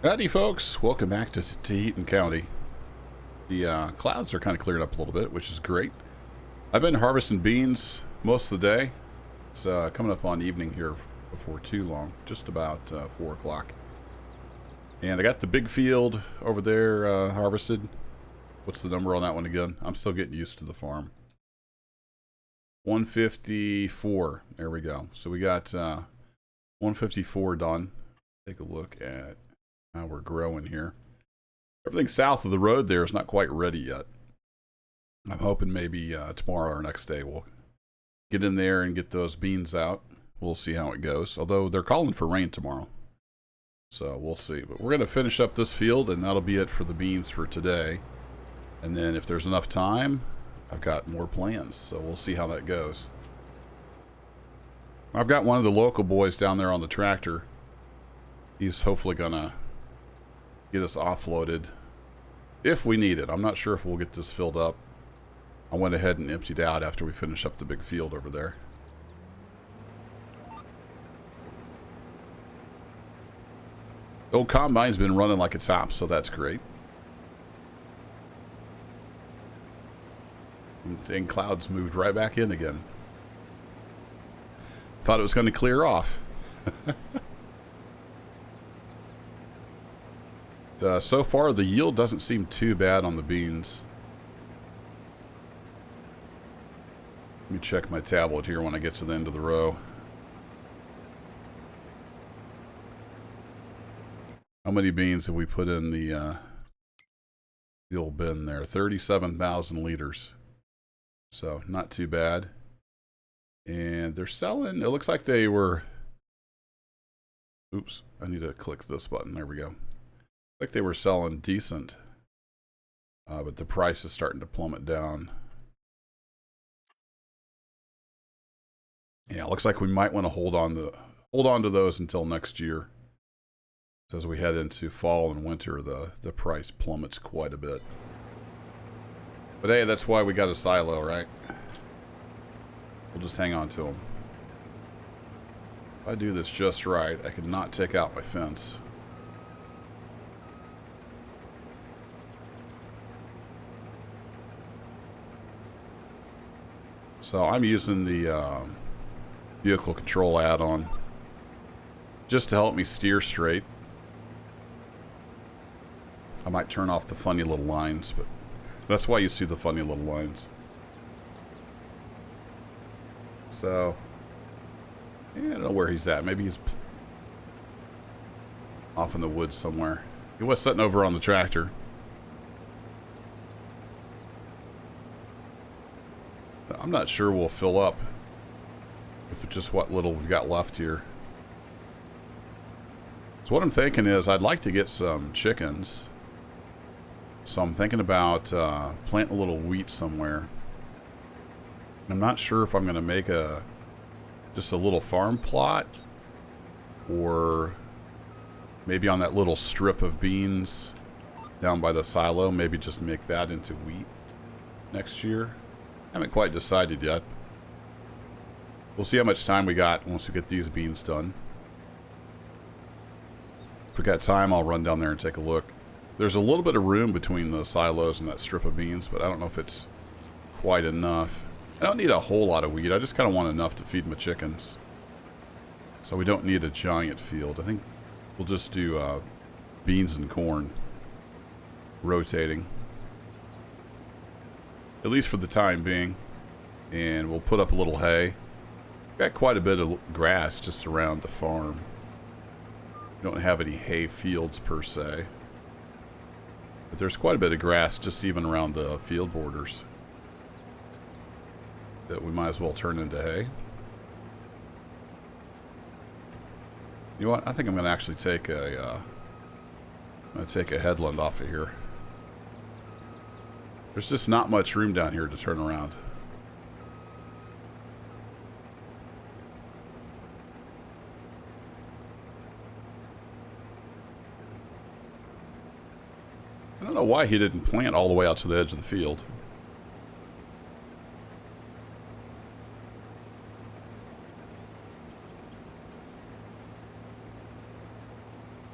Howdy, folks. Welcome back to Taheton County. The clouds are kind of cleared up a little bit, which is great. I've been harvesting beans most of the day. It's coming up on evening here before too long, just about 4 o'clock. And I got the big field over there harvested. What's the number on that one again? I'm still getting used to the farm. 154. There we go. So we got 154 done. Take a look at how we're growing here. Everything south of the road there is not quite ready yet. I'm hoping maybe tomorrow or next day we'll get in there and get those beans out. We'll see how it goes. Although they're calling for rain tomorrow. So we'll see. But we're going to finish up this field and that'll be it for the beans for today. And then if there's enough time, I've got more plans. So we'll see how that goes. I've got one of the local boys down there on the tractor. He's hopefully going to get us offloaded if we need it. I'm not sure if we'll get this filled up. I went ahead and emptied out after we finish up the big field over there. The old combine's been running like a top, so that's great. And clouds moved right back in again. Thought it was going to clear off. So far, the yield doesn't seem too bad on the beans. Let me check my tablet here when I get to the end of the row. How many beans have we put in the old bin there? 37,000 liters. So, not too bad. And they're selling, it looks like they were... Oops, I need to click this button. There we go. Like they were selling decent, but the price is starting to plummet down. Yeah, it looks like we might want to hold on to those until next year. As we head into fall and winter, the price plummets quite a bit. But hey, that's why we got a silo, right? We'll just hang on to them. If I do this just right, I could not take out my fence. So I'm using the vehicle control add-on just to help me steer straight. I might turn off the funny little lines, but that's why you see the funny little lines. So, yeah, I don't know where he's at. Maybe he's off in the woods somewhere. He was sitting over on the tractor. I'm not sure we'll fill up with just what little we've got left here. So what I'm thinking is I'd like to get some chickens. So I'm thinking about planting a little wheat somewhere. I'm not sure if I'm going to make just a little farm plot or maybe on that little strip of beans down by the silo, maybe just make that into wheat next year. I haven't quite decided yet. We'll see how much time we got once we get these beans done. If we got time, I'll run down there and take a look. There's a little bit of room between the silos and that strip of beans, but I don't know if it's quite enough. I don't need a whole lot of wheat. I just kind of want enough to feed my chickens. So we don't need a giant field. I think we'll just do beans and corn rotating. At least for the time being. And we'll put up a little hay. Got quite a bit of grass just around the farm. We don't have any hay fields per se. But there's quite a bit of grass just even around the field borders that we might as well turn into hay. You know what? I think I'm going to actually take a headland off of here. There's just not much room down here to turn around. I don't know why he didn't plant all the way out to the edge of the field.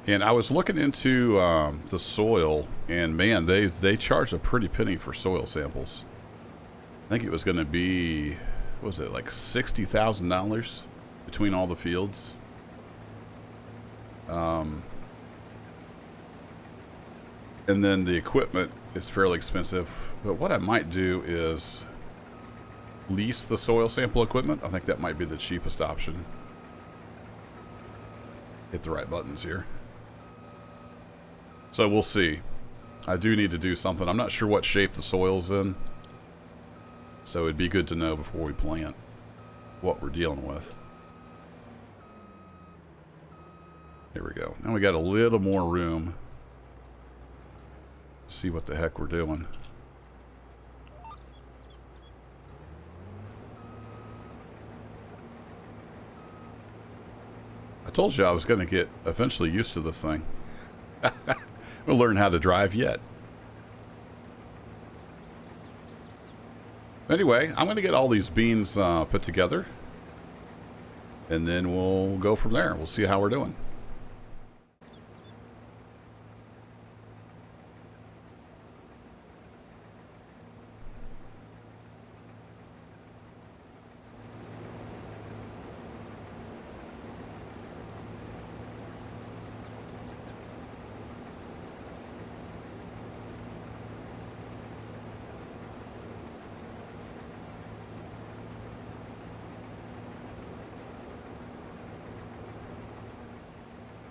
And I was looking into the soil, and man, they charged a pretty penny for soil samples. I think it was going to be, what was it, like $60,000 between all the fields. And then the equipment is fairly expensive. But what I might do is lease the soil sample equipment. I think that might be the cheapest option. Hit the right buttons here. So we'll see. I do need to do something. I'm not sure what shape the soil's in. So it'd be good to know before we plant what we're dealing with. Here we go. Now we got a little more room. See what the heck we're doing. I told you I was going to get eventually used to this thing. We'll learn how to drive yet. Anyway, I'm going to get all these beans put together. And then we'll go from there. We'll see how we're doing.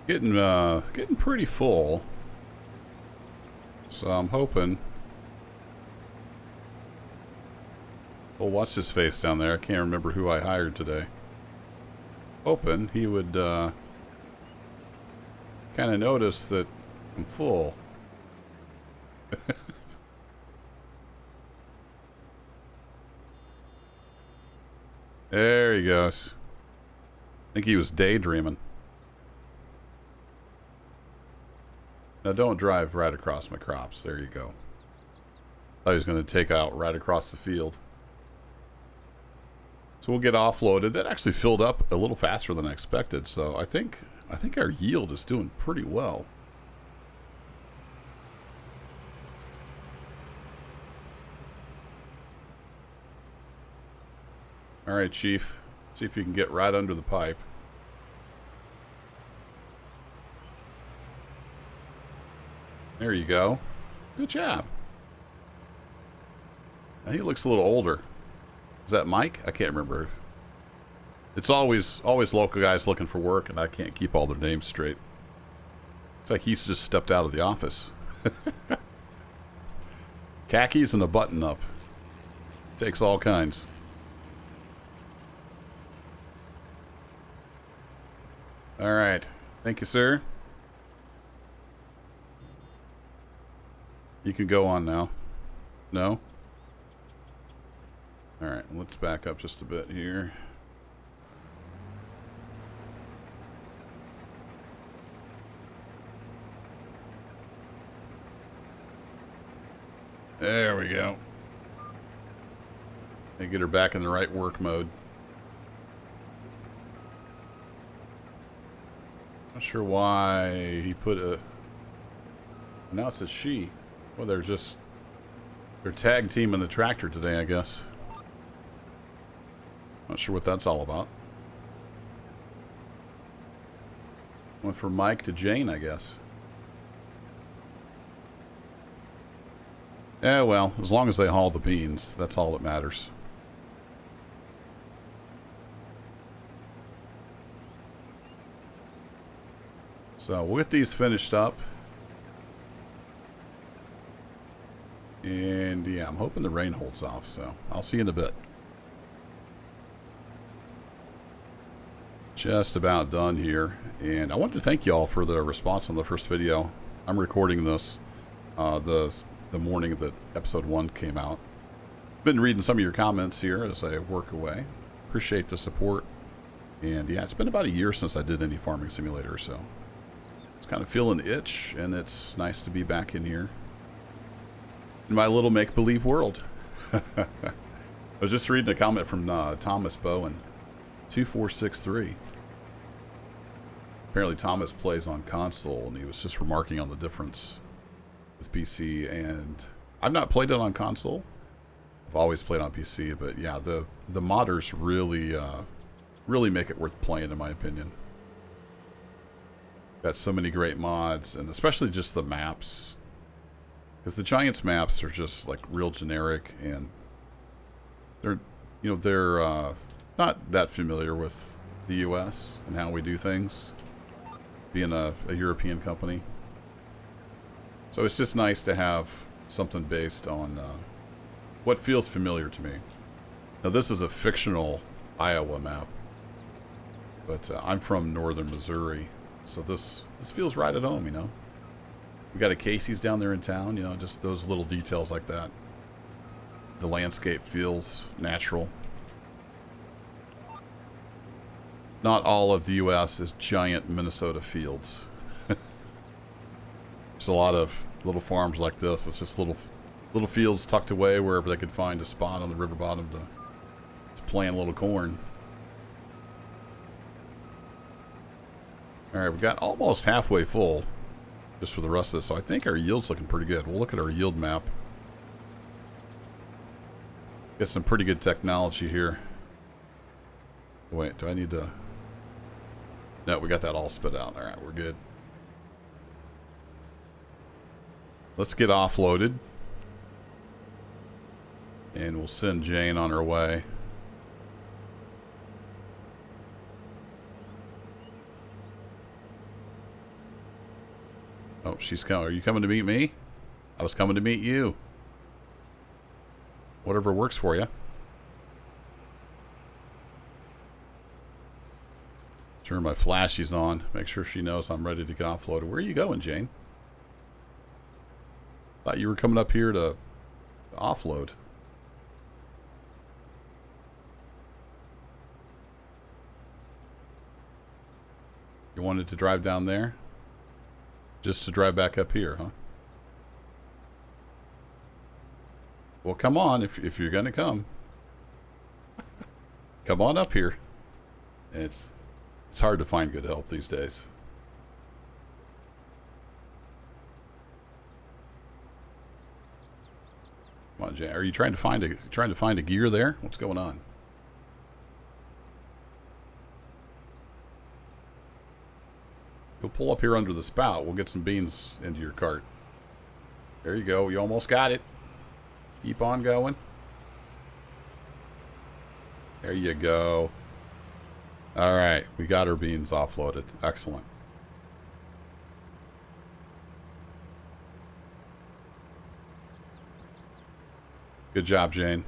Getting pretty full. So I'm hoping. Oh, watch his face down there. I can't remember who I hired today. Hoping he would kind of notice that I'm full. There he goes. I think he was daydreaming. Now don't drive right across my crops. There you go. Thought he was going to take out right across the field. So we'll get offloaded. That actually filled up a little faster than I expected. So I think our yield is doing pretty well. All right, Chief. See if you can get right under the pipe. There you go. Good job. Now he looks a little older. Is that Mike? I can't remember. It's always local guys looking for work, and I can't keep all their names straight. It's like he's just stepped out of the office. Khakis and a button-up. Takes all kinds. All right. Thank you, sir. You can go on now. No? Alright, let's back up just a bit here. There we go. And get her back in the right work mode. Not sure why he put a... Now it's a she. Well, they're tag teaming the tractor today, I guess. Not sure what that's all about. Went from Mike to Jane, I guess. Yeah, well, as long as they haul the beans, that's all that matters. So we'll get these finished up. And yeah, I'm hoping the rain holds off, so I'll see you in a bit. Just about done here. And I wanted to thank you all for the response on the first video. I'm recording this the morning that episode 1 came out. Been reading some of your comments here as I work away. Appreciate the support. And yeah, it's been about a year since I did any farming simulator, so it's kind of feeling the itch, and it's nice to be back in here. In my little make-believe world. I was just reading a comment from Thomas Bowen, 2463. apparently Thomas plays on console, and he was just remarking on the difference with PC. And I've not played it on console. I've always played on PC, but yeah, the modders really make it worth playing, in my opinion. Got so many great mods, and especially just the maps, because the Giants maps are just like real generic, and they're not that familiar with the US and how we do things, being a European company. So it's just nice to have something based on what feels familiar to me. Now, this is a fictional Iowa map, but I'm from northern Missouri, so this feels right at home, you know. We got a Casey's down there in town, you know, just those little details like that. The landscape feels natural. Not all of the U.S. is giant Minnesota fields. There's a lot of little farms like this with just little fields tucked away wherever they could find a spot on the river bottom to plant a little corn. All right, we got almost halfway full just for the rest of this, so I think our yield's looking pretty good. We'll look at our yield map. Get some pretty good technology here. Wait, do I need to... No, we got that all spit out. All right, we're good. Let's get offloaded. And we'll send Jane on her way. Oh, she's coming. Are you coming to meet me? I was coming to meet you. Whatever works for you. Turn my flashies on. Make sure she knows I'm ready to get offloaded. Where are you going, Jane? Thought you were coming up here to offload. You wanted to drive down there? Just to drive back up here, huh? Well, come on, if you're going to come. Come on up here. It's hard to find good help these days. Come on, Jay. Are you trying to find a gear there? What's going on? You'll pull up here under the spout. We'll get some beans into your cart. There you go. You almost got it. Keep on going. There you go. All right. We got our beans offloaded. Excellent. Good job, Jane.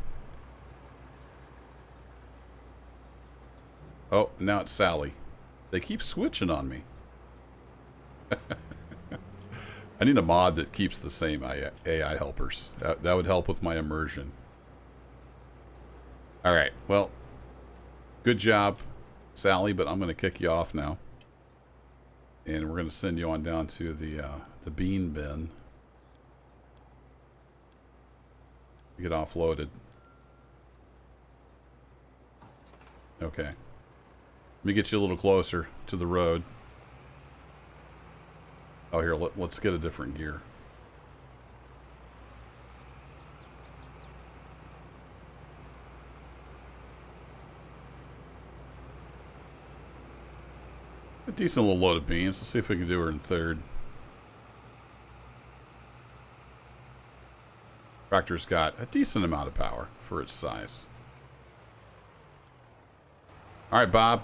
Oh, now it's Sally. They keep switching on me. I need a mod that keeps the same AI helpers. That would help with my immersion. All right. Well, good job, Sally, but I'm going to kick you off now. And we're going to send you on down to the bean bin. You get offloaded. Okay. Let me get you a little closer to the road. Oh, here, let's get a different gear. A decent little load of beans. Let's see if we can do her in third. Tractor's got a decent amount of power for its size. All right, Bob.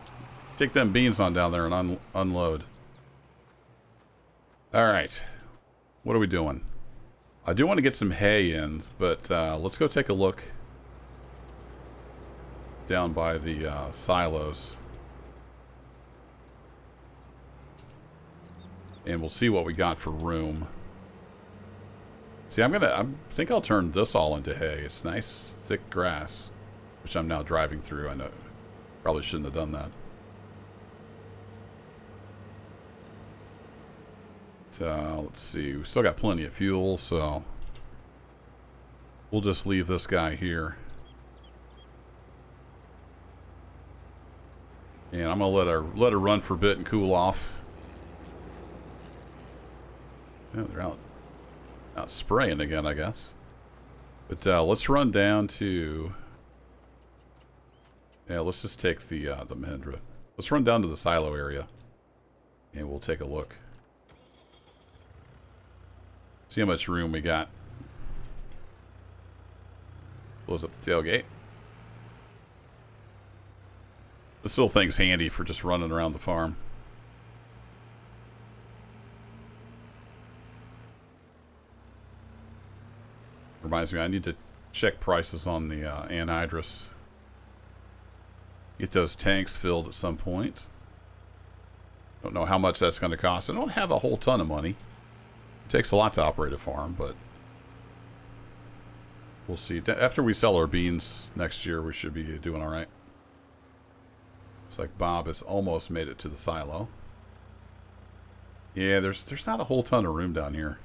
Take them beans on down there and unload. All right. What are we doing? I do want to get some hay in, but let's go take a look down by the silos. And we'll see what we got for room. See, I think I'll turn this all into hay. It's nice, thick grass, which I'm now driving through. I know, probably shouldn't have done that. Let's see. We still got plenty of fuel, so we'll just leave this guy here. And I'm gonna let her run for a bit and cool off. Yeah, they're out spraying again, I guess. But let's run down to... Yeah, let's just take the Mahindra. Let's run down to the silo area. And we'll take a look. See how much room we got. Close up the tailgate. This little thing's handy for just running around the farm. Reminds me, I need to check prices on the anhydrous. Get those tanks filled at some point. Don't know how much that's going to cost. I don't have a whole ton of money. It takes a lot to operate a farm, but we'll see. After we sell our beans next year, we should be doing all right. Looks like Bob has almost made it to the silo. Yeah, there's not a whole ton of room down here.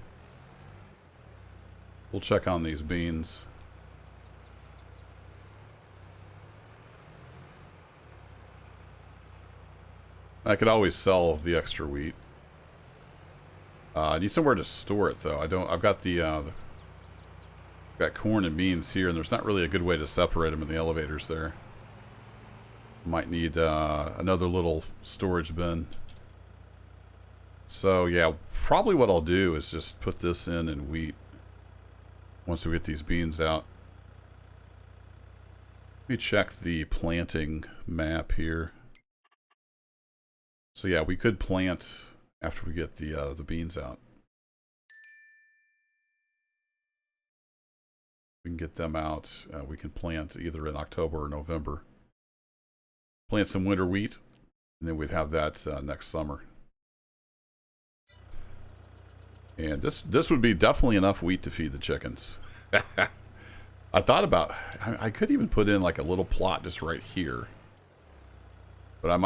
We'll check on these beans. I could always sell the extra wheat. I need somewhere to store it, though. I've got got corn and beans here, and there's not really a good way to separate them in the elevators there. Might need another little storage bin. So yeah, probably what I'll do is just put this in wheat once we get these beans out. Let me check the planting map here. So yeah, we could plant after we get the beans out. We can get them out. We can plant either in October or November. Plant some winter wheat, and then we'd have that next summer. And this would be definitely enough wheat to feed the chickens. I thought about, I could even put in like a little plot just right here. But I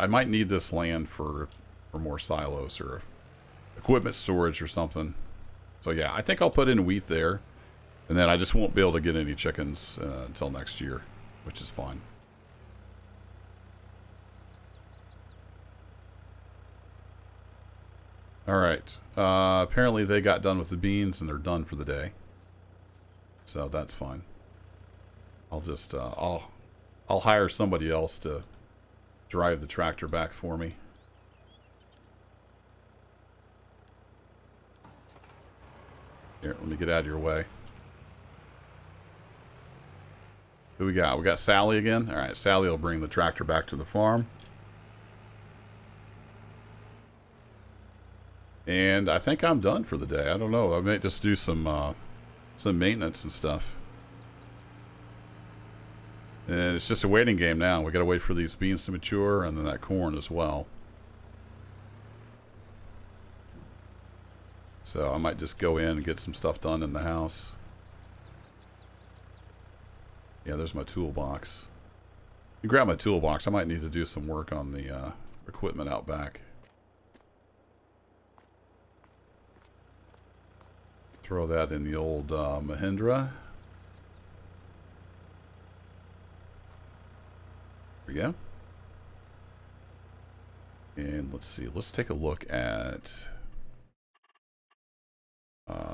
might need this land for more silos or equipment storage or something. So yeah, I think I'll put in wheat there. And then I just won't be able to get any chickens until next year, which is fine. Alright, apparently they got done with the beans and they're done for the day. So that's fine. I'll just, I'll hire somebody else to drive the tractor back for me. Here, let me get out of your way. Who we got? We got Sally again? Alright, Sally will bring the tractor back to the farm. And I think I'm done for the day. I don't know. I might just do some maintenance and stuff. And it's just a waiting game now. We got to wait for these beans to mature, and then that corn as well. So I might just go in and get some stuff done in the house. Yeah, there's my toolbox. You grab my toolbox. I might need to do some work on the equipment out back. Throw that in the old Mahindra. There we go. And let's see. Let's take a look at...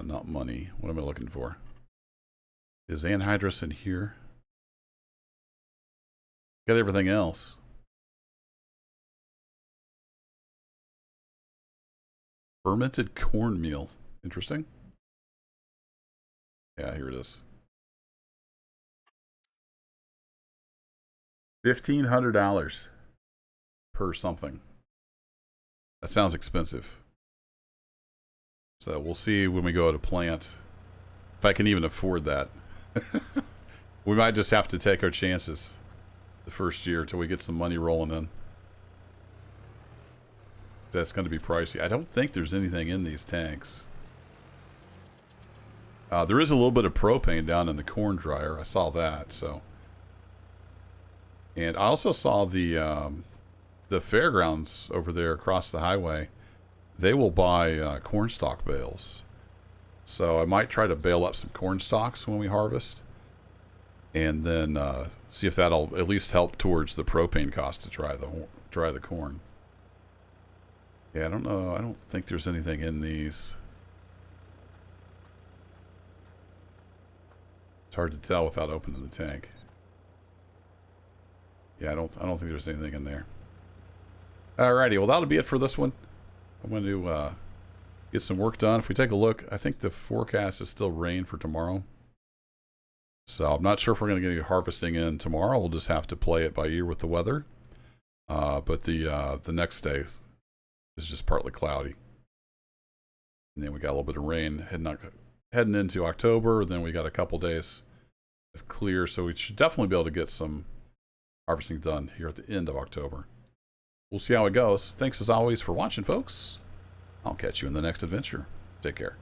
not money. What am I looking for? Is anhydrous in here? Got everything else. Fermented cornmeal. Interesting. Yeah, here it is. $1,500 per something. That sounds expensive. So we'll see when we go to plant if I can even afford that. We might just have to take our chances the first year until we get some money rolling in. That's going to be pricey. I don't think there's anything in these tanks. There is a little bit of propane down in the corn dryer. I saw that. So, and I also saw the fairgrounds over there across the highway. They will buy corn stalk bales. So I might try to bale up some corn stalks when we harvest, and then see if that'll at least help towards the propane cost to dry the corn. Yeah, I don't know. I don't think there's anything in these. It's hard to tell without opening the tank. Yeah, I don't think there's anything in there. Alrighty, well that'll be it for this one. I'm going to get some work done. If we take a look, I think the forecast is still rain for tomorrow. So I'm not sure if we're going to get any harvesting in tomorrow. We'll just have to play it by ear with the weather. But the next day is just partly cloudy. And then we got a little bit of rain heading into October. Then we got a couple days of clear. So we should definitely be able to get some harvesting done here at the end of October. We'll see how it goes. Thanks as always for watching, folks. I'll catch you in the next adventure. Take care.